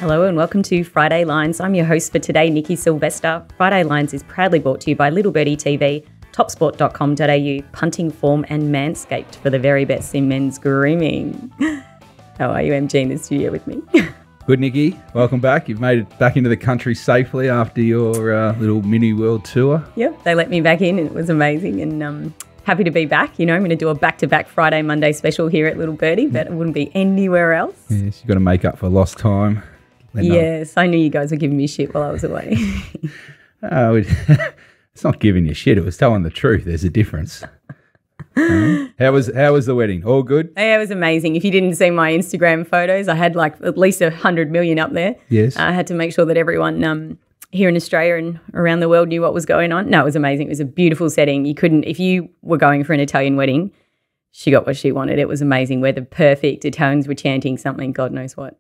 Hello and welcome to Friday Lines. I'm your host for today, Nikki Sylvester. Friday Lines is proudly brought to you by Little Birdie TV, topsport.com.au, Punting Form and Manscaped for the very best in men's grooming. How are you, MG, in the studio with me? Good, Nikki. Welcome back. You've made it back into the country safely after your little mini world tour. Yep, they let me back in and it was amazing and happy to be back. You know, I'm going to do a back-to-back Friday, Monday special here at Little Birdie, but it wouldn't be anywhere else. Yes, you've got to make up for lost time. Yes, I knew you guys were giving me shit while I was away. It's not giving you shit. It was telling the truth. There's a difference. How was the wedding? All good? Yeah, it was amazing. If you didn't see my Instagram photos, I had like at least 100 million up there. Yes. I had to make sure that everyone here in Australia and around the world knew what was going on. No, it was amazing. It was a beautiful setting. You couldn't, if you were going for an Italian wedding, she got what she wanted. It was amazing. Weather perfect. Italians were chanting something, God knows what.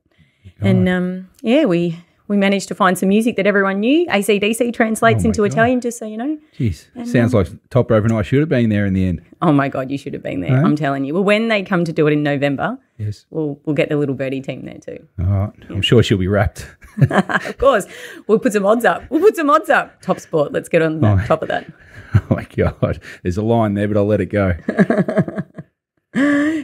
God. And we managed to find some music that everyone knew. AC/DC translates into Italian, just so you know. Jeez, sounds like Toprope and I should have been there in the end. Oh my God, you should have been there. I'm telling you. Well, when they come to do it in November, yes, we'll get the Little Birdie team there too. All right. Yeah. I'm sure she'll be wrapped. Of course. We'll put some odds up. Top Sport. Let's get on top of that. Oh my God. There's a line there, but I'll let it go.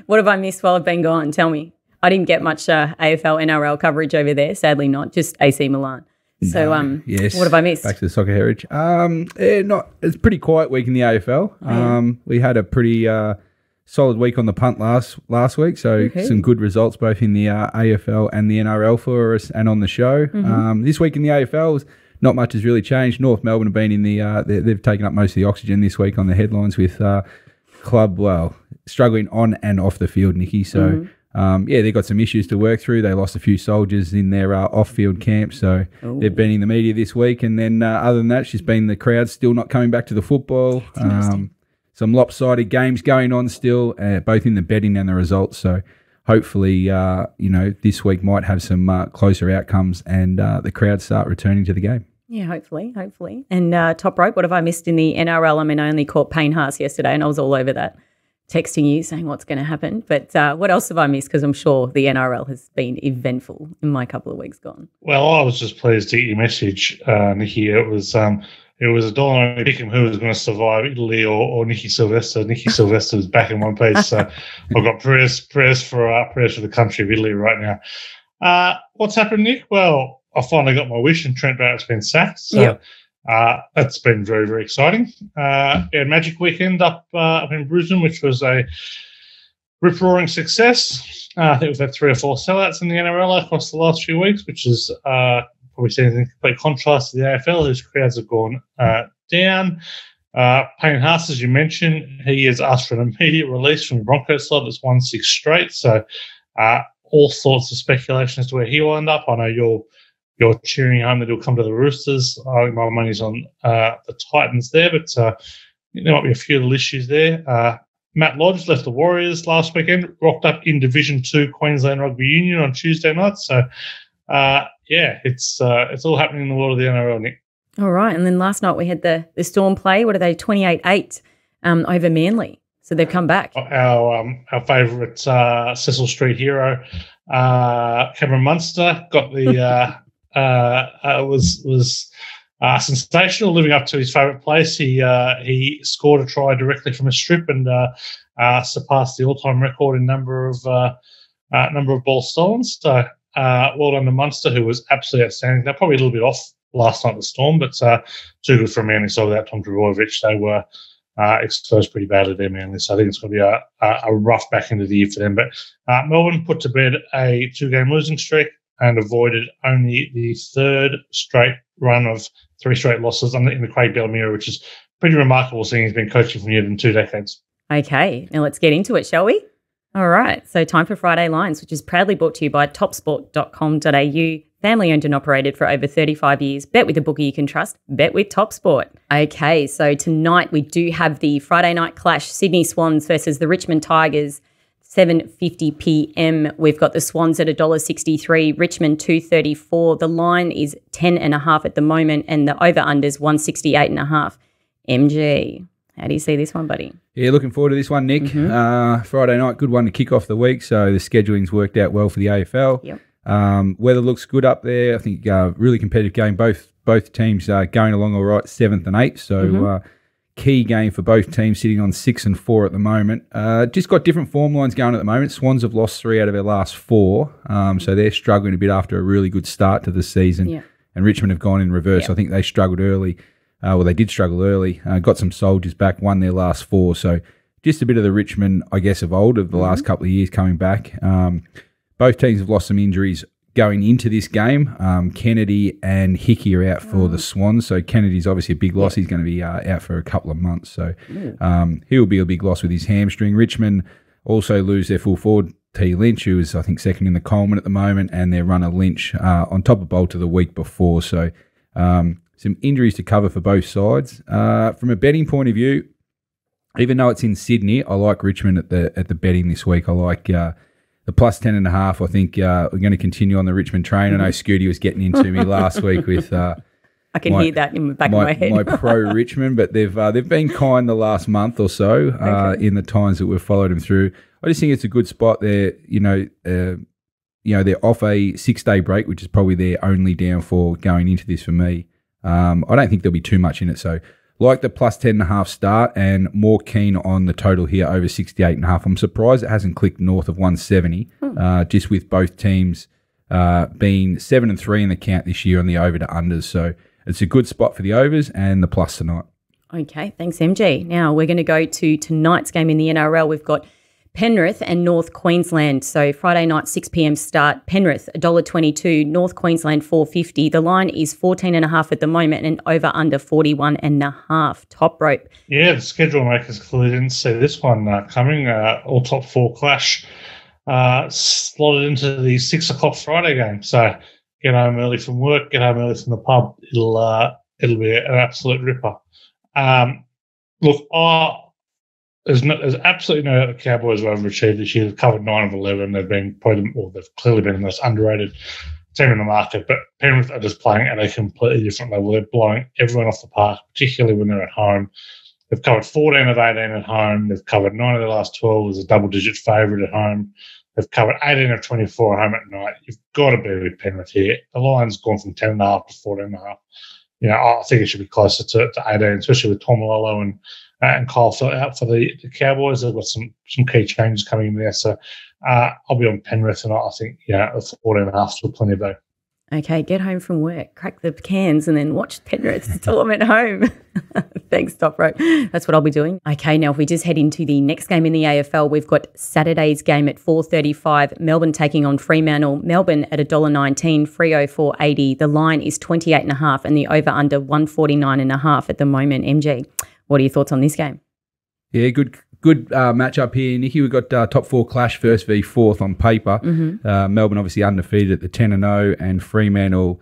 What have I missed while I've been gone? Tell me. I didn't get much AFL, NRL coverage over there. Sadly not. Just AC Milan. So, yes. What have I missed? Back to the soccer heritage. It's a pretty quiet week in the AFL. We had a pretty solid week on the punt last week, so some good results both in the AFL and the NRL for us and on the show. This week in the AFL, not much has really changed. North Melbourne have been in they've taken up most of the oxygen this week on the headlines with club, struggling on and off the field, Nikki. So. They've got some issues to work through. They lost a few soldiers in their off-field camp, so they've been in the media this week. And then other than that, it's just been the crowd still not coming back to the football. Some lopsided games going on still, both in the betting and the results. So hopefully, this week might have some closer outcomes and the crowd start returning to the game. Yeah, hopefully. And Toprope, what have I missed in the NRL? I mean, I only caught Payne Haas yesterday and I was all over that, texting you saying what's going to happen. But what else have I missed? Because I'm sure the NRL has been eventful in my couple of weeks gone. Well, I was just pleased to get your message, Nikki. It was a dollar pick him who was going to survive, Italy or Nikki Sylvester. Nikki Sylvester is back in one piece. So I've got prayers for the country of Italy right now. What's happened, Nick? Well, I finally got my wish and Trent Barrett's been sacked. So that's been very, very exciting. Magic weekend up in Brisbane, which was a rip-roaring success. I think we've had 3 or 4 sellouts in the NRL across the last few weeks, which is probably seen in complete contrast to the AFL, whose crowds have gone down. Payne Haas, as you mentioned, he has asked for an immediate release from the Broncos side that's won 6 straight. So all sorts of speculation as to where he will end up. I know you're cheering home that he'll come to the Roosters. I think my money's on the Titans there, but there might be a few little issues there. Matt Lodge left the Warriors last weekend, rocked up in Division 2 Queensland Rugby Union on Tuesday night. So, it's all happening in the world of the NRL, Nick. All right, and then last night we had the Storm play. What are they, 28-8 over Manly? So they've come back. Our favourite Cecil Street hero, Cameron Munster, got the... was sensational, living up to his favourite place. He scored a try directly from a strip and surpassed the all-time record in number of balls stolen. So well done to Munster, who was absolutely outstanding. They're probably a little bit off last night at the Storm, but too good for a Manly side without Tom Trbojevic. They were exposed pretty badly there, Manly. So I think it's going to be a rough back end of the year for them. But Melbourne put to bed a 2-game losing streak and avoided only the 3rd straight run of 3 straight losses in the Craig Bellamy era, which is pretty remarkable seeing he's been coaching for nearly 2 decades. Okay, now let's get into it, shall we? All right, so time for Friday Lines, which is proudly brought to you by topsport.com.au, family owned and operated for over 35 years. Bet with a bookie you can trust. Bet with TopSport. Okay, so tonight we do have the Friday night clash, Sydney Swans versus the Richmond Tigers. 7:50 p.m. We've got the Swans at $1.63, Richmond $2.34. The line is 10.5 at the moment, and the over/unders 168.5. MG, how do you see this one, buddy? Yeah, looking forward to this one, Nick. Friday night, good one to kick off the week. So the scheduling's worked out well for the AFL. Yep. Weather looks good up there. I think really competitive game. Both teams going along all right, 7th and 8th. So key game for both teams, sitting on 6 and 4 at the moment. Just got different form lines going at the moment. Swans have lost 3 out of their last 4, so they're struggling a bit after a really good start to the season. Yeah. And Richmond have gone in reverse. I think they struggled early. They did struggle early. Got some soldiers back, won their last 4. So just a bit of the Richmond, I guess, of old, of the last couple of years coming back. Both teams have lost some injuries going into this game. Kennedy and Hickey are out for the Swans. So Kennedy's obviously a big loss. He's going to be out for a couple of months. So he'll be a big loss with his hamstring. Richmond also lose their full forward, T. Lynch, who is, I think, second in the Coleman at the moment, and their runner Lynch on top of Bolter the week before. So some injuries to cover for both sides. From a betting point of view, even though it's in Sydney, I like Richmond at the betting this week. I like the plus 10.5. I think we're going to continue on the Richmond train. I know Scooty was getting into me last week with. I can hear that in the back of my head. My pro Richmond, but they've been kind the last month or so in the times that we've followed them through. I just think it's a good spot there. They're off a 6-day break, which is probably their only downfall going into this for me. I don't think there'll be too much in it. So like the plus 10.5 start, and more keen on the total here over 68.5. I'm surprised it hasn't clicked north of 170, just with both teams being 7 and 3 in the count this year on the over to unders. So it's a good spot for the overs and the plus tonight. Okay, thanks, MG. Now we're going to go to tonight's game in the NRL. We've got Penrith and North Queensland. So Friday night, 6 p.m. start. Penrith, $1.22. North Queensland, $4.50. The line is 14.5 at the moment, and over under 41.5. Top rope. Yeah, the schedule makers clearly didn't see this one coming. All top 4 clash slotted into the 6 o'clock Friday game. So get home early from work, get home early from the pub. It'll be an absolute ripper. Look, there's absolutely no doubt the Cowboys will overachieved this year. They've covered 9 of 11. They've clearly been the most underrated team in the market. But Penrith are just playing at a completely different level. They're blowing everyone off the park, particularly when they're at home. They've covered 14 of 18 at home. They've covered 9 of their last 12 as a double-digit favourite at home. They've covered 18 of 24 at home at night. You've got to be with Penrith here. The line's gone from 10.5 to 14.5. I think it should be closer to 18, especially with Tomalolo and Kyle out for the Cowboys. They've got some key changes coming in there. So I'll be on Penrith, and I think, the 14.5 is still plenty of though. Okay, get home from work, crack the cans, and then watch Penrith until I'm at home. Thanks, Toprope. That's what I'll be doing. Okay, now if we just head into the next game in the AFL, we've got Saturday's game at 4:35. Melbourne taking on Fremantle. Melbourne at $1.19, Freo $4.80. The line is 28.5, and the over/under 149.5 at the moment. MG, what are your thoughts on this game? Yeah, good matchup here, Nikki. We've got top 4 clash, first v 4th on paper. Melbourne obviously undefeated at the 10-0, and Fremantle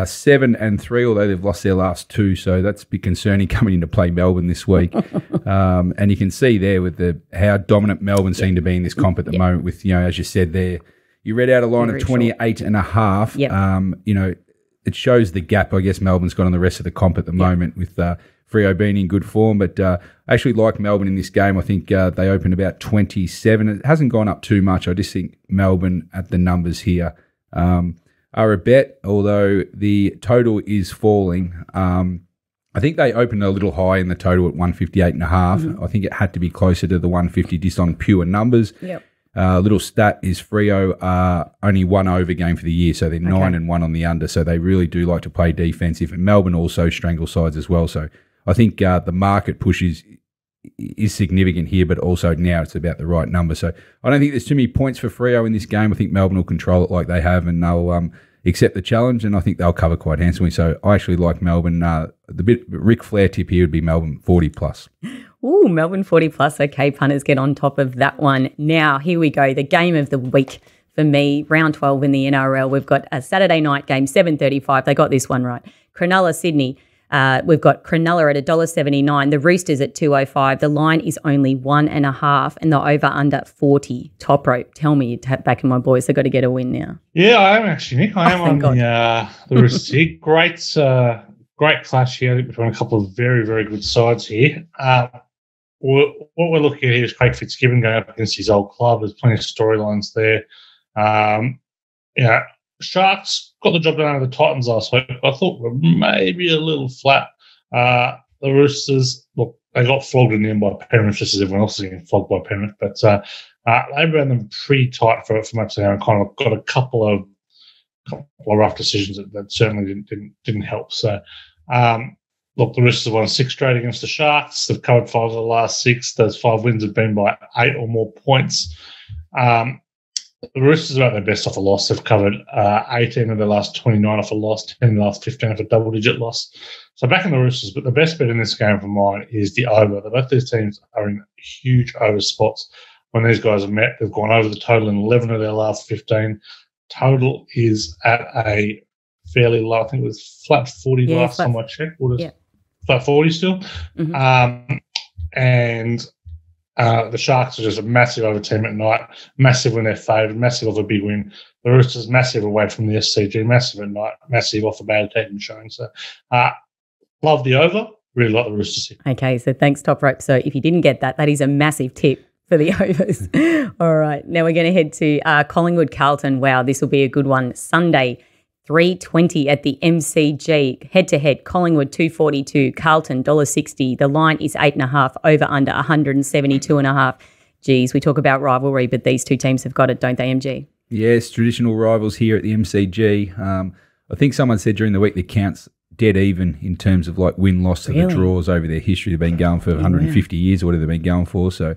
7 and 3, although they've lost their last 2. So that's a bit concerning coming in to play Melbourne this week. And you can see there with how dominant Melbourne seem to be in this comp at the moment. With as you said there, you read out a line of 28.5. It shows the gap I guess Melbourne's got on the rest of the comp at the moment with. Freo being in good form, but I actually like Melbourne in this game. I think they opened about 27. It hasn't gone up too much. I just think Melbourne at the numbers here are a bet, although the total is falling. I think they opened a little high in the total at 158.5. I think it had to be closer to the 150 just on pure numbers. Little stat is Freo only 1 over game for the year, so they're 9 and 1 on the under, so they really do like to play defensive. And Melbourne also strangle sides as well, so I think the market push is significant here, but also now it's about the right number. So I don't think there's too many points for Freo in this game. I think Melbourne will control it like they have, and they'll accept the challenge, and I think they'll cover quite handsomely. So I actually like Melbourne. The Ric Flair tip here would be Melbourne 40+. Ooh, Melbourne 40+. Okay, punters, get on top of that one. Now, here we go. The game of the week for me, round 12 in the NRL. We've got a Saturday night game, 7:35. They got this one right. Cronulla, Sydney. We've got Cronulla at $1.79. The Roosters at $2.05. The line is only 1.5, and the over/under 40. Toprope. Tell me you're backing my boys. They've got to get a win now. Yeah, I am actually, Nick. I am on the Roosters here. Great clash here between a couple of very, very good sides here. What we're looking at here is Craig Fitzgibbon going up against his old club. There's plenty of storylines there. Sharks got the job done over the Titans last week. I thought were maybe a little flat. The Roosters, look, they got flogged in the end by Penrith, just as everyone else is getting flogged by Penrith. But they ran them pretty tight for much of the and kind of got a couple of rough decisions that certainly didn't help. So, look, the Roosters have won 6 straight against the Sharks. They've covered 5 of the last 6. Those 5 wins have been by 8 or more points. The Roosters are at their best off a loss. They've covered 18 of their last 29 off a loss, 10 of the last 15 off a double-digit loss. So back in the Roosters, but the best bet in this game for mine is the over. Both these teams are in huge over spots. When these guys have met, they've gone over the total in 11 of their last 15. Total is at a fairly low. I think it was flat 40 last time I checked. Flat 40 still. Mm-hmm. The Sharks are just a massive over team at night, massive when they're favoured, massive off a big win. The Roosters massive away from the SCG, massive at night, massive off a bad attacking showing. So, love the over, really like the Roosters here. Okay, so thanks, Toprope. So if you didn't get that, that is a massive tip for the overs. All right, now we're going to head to Collingwood Carlton. Wow, this will be a good one. Sunday, 3:20 at the MCG. Head-to-head, Collingwood 242, Carlton $1.60. The line is 8.5, over under 172.5. Geez, we talk about rivalry, but these two teams have got it, don't they, MG? Yes, traditional rivals here at the MCG. I think someone said during the week the count's dead even in terms of like win-loss to the draws over their history. They've been going for 150 years or whatever they've been going for. So,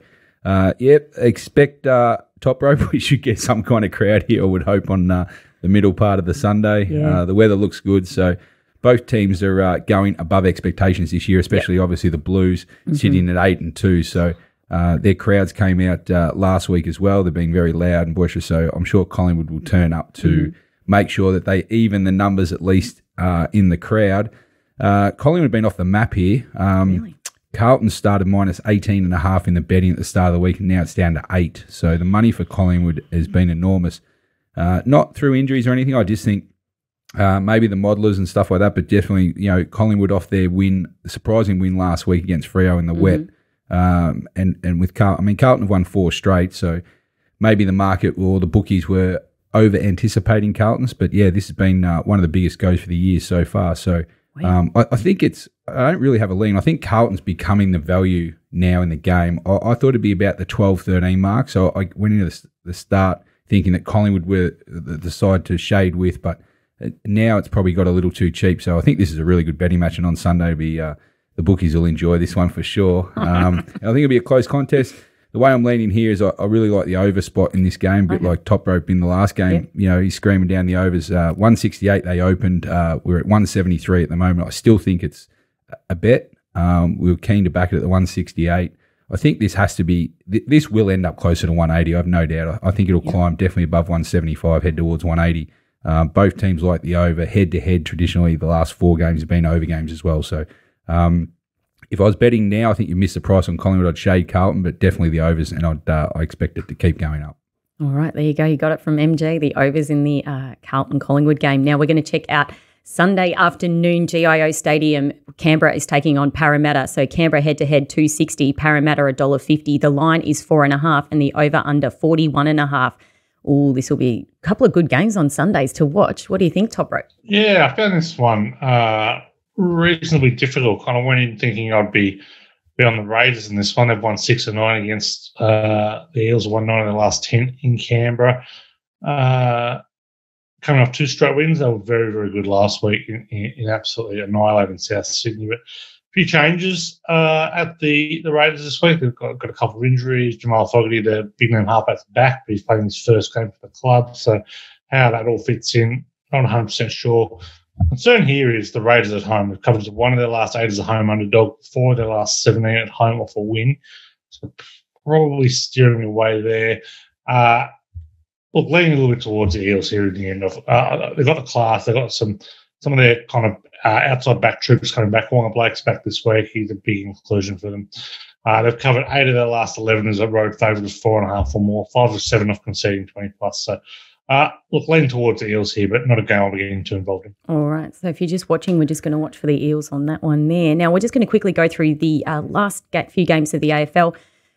expect top rope. We should get some kind of crowd here, I would hope, on the middle part of the Sunday. The weather looks good, so both teams are going above expectations this year, especially obviously the Blues sitting at 8-2. So their crowds came out last week as well. They've been very loud and boisterous, so I'm sure Collingwood will turn up to make sure that they even the numbers at least in the crowd. Collingwood have been off the map here. Really? Carlton started minus 18.5 in the betting at the start of the week, and now it's down to 8. So the money for Collingwood has been enormous. Not through injuries or anything. I just think maybe the modelers and stuff like that, but definitely, Collingwood off their surprising win last week against Freo in the wet. And with Carlton, Carlton have won 4 straight, so maybe the market or the bookies were over anticipating Carlton's. But yeah, this has been one of the biggest goes for the year so far. So I think I don't really have a lean. I think Carlton's becoming the value now in the game. I thought it'd be about the 12-13 mark, so I went into the start thinking that Collingwood were the side to shade with, but now it's probably got a little too cheap. So I think this is a really good betting match, and on Sunday the bookies will enjoy this one for sure. I think it'll be a close contest. The way I'm leaning here is I really like the over spot in this game, a bit like Toprope in the last game. He's screaming down the overs. 168 they opened. We're at 173 at the moment. I still think it's a bet. We were keen to back it at the 168. I think this has to be – this will end up closer to 180, I have no doubt. I think it'll climb definitely above 175, head towards 180. Both teams like the over. Head-to-head, traditionally, the last 4 games have been over games as well. So if I was betting now, I think you missed the price on Collingwood. I'd shade Carlton, but definitely the overs, and I expect it to keep going up. All right, there you go. You got it from MJ, the overs in the Carlton-Collingwood game. Now we're going to check out Sunday afternoon, GIO Stadium. Canberra is taking on Parramatta. So Canberra head-to-head, 260. Parramatta, $1.50. The line is 4.5 and the over-under 41.5. Oh, this will be a couple of good games on Sundays to watch. What do you think, Toprope? Yeah, I found this one reasonably difficult. Kind of went in thinking I'd be on the Raiders in this one. They've won 6 of 9 against the Eels, won 9 of the last 10 in Canberra. Coming off 2 straight wins, they were very, very good last week in absolutely annihilating South Sydney. But a few changes at the Raiders this week. They've got a couple of injuries. Jamal Fogarty, the big name halfback's back, but he's playing his first game for the club. So how that all fits in, not 100% sure. Concern here is the Raiders at home. They've covered 1 of their last 8 as a home underdog, 4 of their last 17 at home off a win. So probably steering away there. Look, leaning a little bit towards the Eels here in the end. They've got the class. They've got some of their kind of outside back troopers coming back. Wonga Blake's back this week. He's a big inclusion for them. They've covered 8 of their last 11 as a road favourite with 4.5 or more, 5 of 7 off conceding 20+. So, look, leaning towards the Eels here, but not a game I'll be getting too involved in. All right. So if you're just watching, we're just going to watch for the Eels on that one there. Now, we're just going to quickly go through the last few games of the AFL.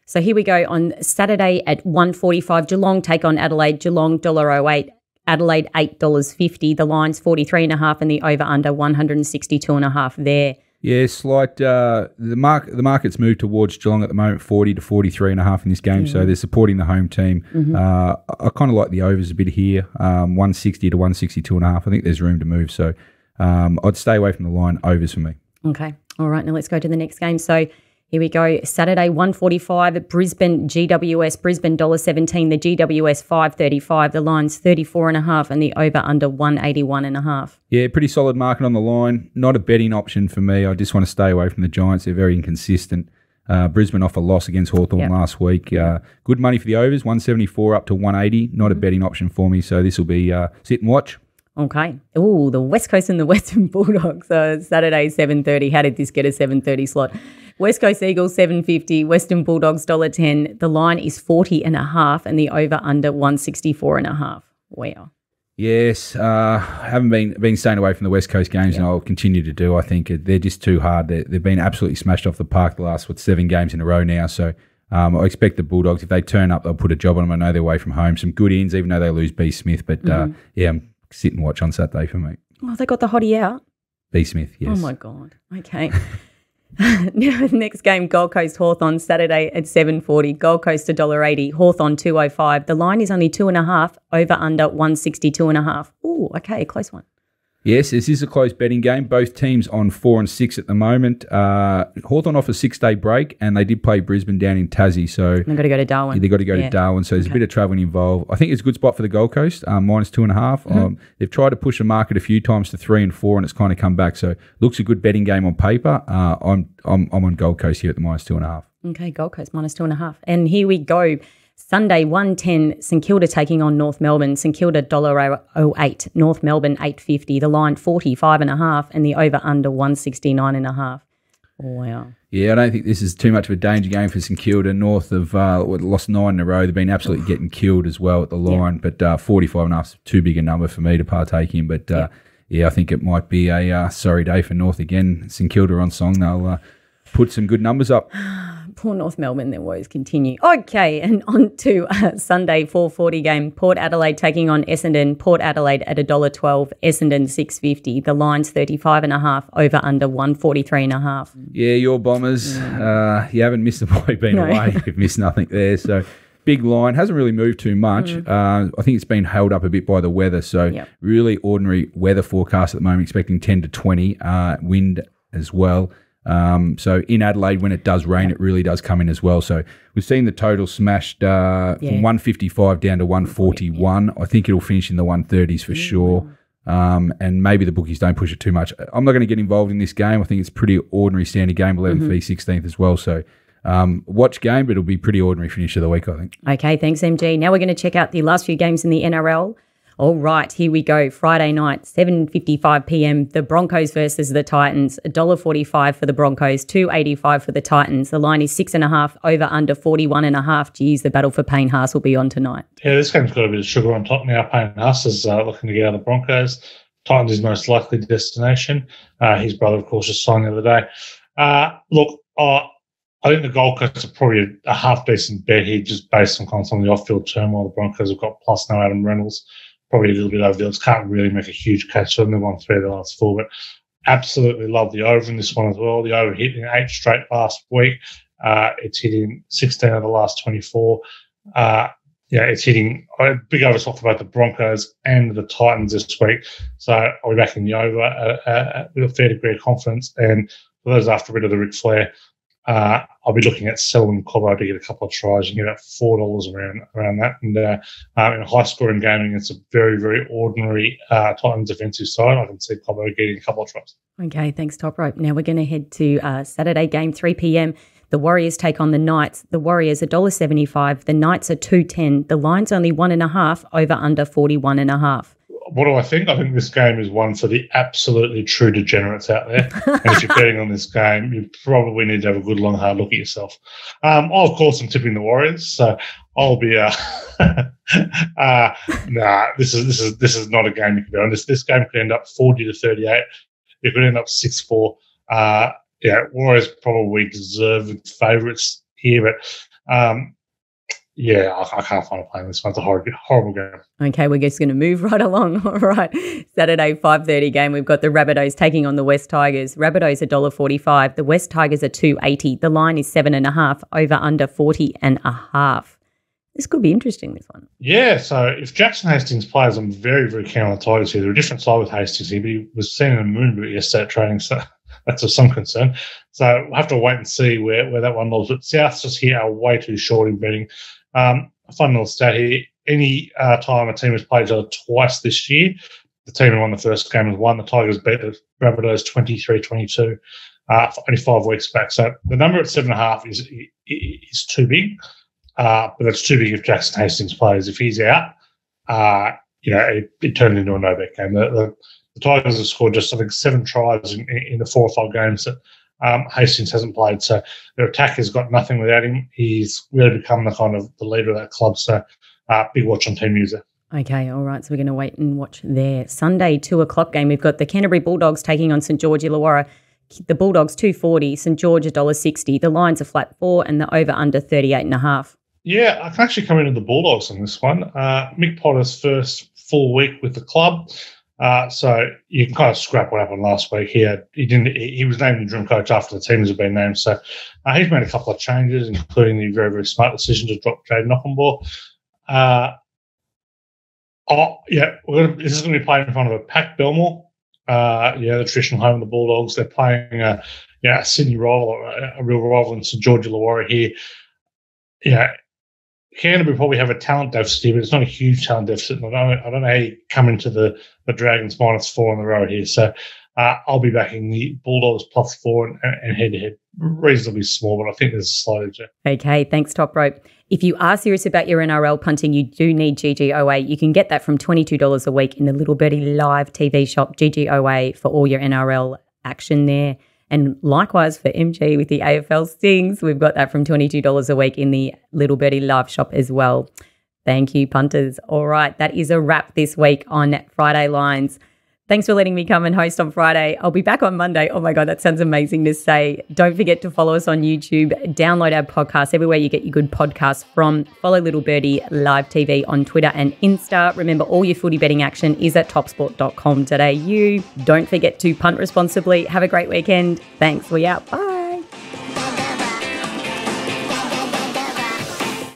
So here we go on Saturday at 1:45. Geelong take on Adelaide. Geelong $1.08. Adelaide $8.50. The line's 43.5 and the over-under 162.5 there. Yeah, slight. The market's moved towards Geelong at the moment, 40 to 43.5 in this game, so they're supporting the home team. I kind of like the overs a bit here, 160 to 162.5. I think there's room to move, so I'd stay away from the line. Overs for me. Okay, all right. Now let's go to the next game. So here we go. Saturday 1:45 at Brisbane GWS. Brisbane $1.17. The GWS $5.35. The line's 34.5 and the over under 181.5. Yeah, pretty solid market on the line. Not a betting option for me. I just want to stay away from the Giants. They're very inconsistent. Brisbane off a loss against Hawthorn last week. Good money for the overs, 174 up to 180. Not a betting option for me, so this will be sit and watch. Okay. Oh, the West Coast and the Western Bulldogs. Saturday 7:30. How did this get a 7:30 slot? West Coast Eagles $7.50, Western Bulldogs $1.10. The line is 40.5 and the over under 164.5. Wow. Yes, haven't been staying away from the West Coast games, and I'll continue to do. I think they're just too hard. They've been absolutely smashed off the park the last 7 games in a row now. So I expect the Bulldogs, if they turn up, they'll put a job on them. I know they're away from home. Some good ins, even though they lose B. Smith. But sit and watch on Saturday for me. Oh, they got the hottie out. B. Smith, yes. Oh my God. Okay. Now, next game, Gold Coast Hawthorn, Saturday at 7:40. Gold Coast $1.80, Hawthorn $2.05. The line is only 2.5, over under 162.5. Oh, okay, close one. Yes, this is a close betting game. Both teams on 4 and 6 at the moment. Hawthorn off a 6-day break, and they did play Brisbane down in Tassie. So they've got to go to Darwin. They've got to go to Darwin, so there's a bit of travelling involved. I think it's a good spot for the Gold Coast, minus 2.5. They've tried to push the market a few times to 3 and 4, and it's kind of come back. So looks a good betting game on paper. I'm on Gold Coast here at the minus 2.5. Okay, Gold Coast minus 2.5. And here we go. Sunday, 1:10, St Kilda taking on North Melbourne. St Kilda $1.08, North Melbourne $8.50. The line 45.5 and the over-under 169.5. Wow. Yeah, I don't think this is too much of a danger game for St Kilda. North have lost 9 in a row. They've been absolutely getting killed as well at the line, but 45.5 is too big a number for me to partake in. But I think it might be a sorry day for North again. St Kilda on song. They'll put some good numbers up. Poor North Melbourne, their woes continue. Okay, and on to Sunday 4:40 game. Port Adelaide taking on Essendon. Port Adelaide at $1.12, Essendon $6.50. The line's 35.5, over under 143.5. Yeah, your Bombers. You haven't missed the point being away. You've missed nothing there. So big line. Hasn't really moved too much. I think it's been held up a bit by the weather. So really ordinary weather forecast at the moment, expecting 10 to 20, wind as well. So in Adelaide, when it does rain, it really does come in as well. So we've seen the total smashed from 155 down to 141. I think it'll finish in the 130s for sure. And maybe the bookies don't push it too much. I'm not going to get involved in this game. I think it's pretty ordinary standard game, 11th v 16th as well. So watch game, but it'll be pretty ordinary finish of the week, I think. Okay, thanks, MG. Now we're going to check out the last few games in the NRL. All right, here we go. Friday night, 7:55 p.m. The Broncos versus the Titans. $1.45 for the Broncos, $2.85 for the Titans. The line is 6.5, over under 41.5. Geez, the battle for Payne Haas will be on tonight. Yeah, this game's got a bit of sugar on top now. Payne Haas is looking to get out of the Broncos. Titans is most likely destination. His brother, of course, just signed the other day. Look, I think the Gold Coast are probably a half-decent bet here, just based on some of the off-field turmoil. The Broncos have got plus no Adam Reynolds. Probably a little bit over the odds. Can't really make a huge catch on them. They've won 3 of the last 4, but absolutely love the over in this one as well. The over hit in 8 straight last week. It's hitting 16 of the last 24. It's hitting a big over for both the Broncos and the Titans this week. So I'll be back in the over with a fair degree of confidence. And for those after a bit of the Ric Flair, I'll be looking at selling Cobbo to get a couple of tries and get about $4 around that. And in a high-scoring game against a very, very ordinary Titans defensive side, I can see Cobbo getting a couple of tries. Okay, thanks, Toprope. Now we're going to head to Saturday game, 3 p.m. The Warriors take on the Knights. The Warriors $1.75. The Knights are $2.10. The line's only 1.5, over under 41.5. What do I think? I think this game is one for the absolutely true degenerates out there. And if you're betting on this game, you probably need to have a good, long, hard look at yourself. Of course, I'm tipping the Warriors, so I'll be. This is not a game you can bet on. This game could end up 40 to 38. It could end up 6-4. Warriors probably deserved favourites here, but Yeah, I can't find a play in this one. It's a horrible game. Okay, we're just going to move right along. All right. Saturday, 5:30 game. We've got the Rabbitohs taking on the West Tigers. Rabbitohs $1.45. The West Tigers are $2.80. The line is 7.5. Over under 40.5. This could be interesting, this one. Yeah, so if Jackson Hastings plays, I'm very, very keen on the Tigers here. They're a different side with Hastings here, but he was seen in a moon boot yesterday at training, so that's of some concern. So we'll have to wait and see where that one lies. But Souths just here are way too short in betting. A fun little stat here. Any time a team has played each other twice this year, the team who won the first game has won. The Tigers beat the Rabbitohs 23-22 for only 5 weeks back. So the number at 7.5 is too big. But that's too big if Jackson Hastings plays. If he's out, it turned into a no-bet game. The Tigers have scored just, I think, 7 tries in the 4 or 5 games that Hastings hasn't played. So their attack has got nothing without him. He's really become the kind of the leader of that club. So big watch on Team User. Okay, all right. So we're going to wait and watch there. Sunday, 2:00 game. We've got the Canterbury Bulldogs taking on St George Illawarra. The Bulldogs $2.40, St George $1.60. The line's a flat 4 and the over/under 38.5. Yeah, I can actually come into the Bulldogs on this one. Mick Potter's first full week with the club, so you can kind of scrap what happened last week. He was named the dream coach after the teams have been named, so he's made a couple of changes, including the very, very smart decision to drop Jade Knockenball. This is going to be played in front of a packed Belmore. The traditional home of the Bulldogs. They're playing a Sydney rival, a real rival in St George Illawarra here. Canterbury probably have a talent deficit here, but it's not a huge talent deficit. I don't know how you come into the Dragons -4 on the road here. So I'll be backing the Bulldogs +4 and head-to-head. Reasonably small, but I think there's a slight edge there. Okay, thanks, Toprope. If you are serious about your NRL punting, you do need GGOA. You can get that from $22 a week in the Little Birdie live TV shop, GGOA, for all your NRL action there. And likewise for MG with the AFL Stings, we've got that from $22 a week in the Little Birdie live shop as well. Thank you, punters. All right, that is a wrap this week on Friday Lines. Thanks for letting me come and host on Friday. I'll be back on Monday. Oh my God, that sounds amazing to say. Don't forget to follow us on YouTube. Download our podcast everywhere you get your good podcasts from. Follow Little Birdie Live TV on Twitter and Insta. Remember, all your footy betting action is at topsport.com.au. Don't forget to punt responsibly. Have a great weekend. Thanks. We out. Bye.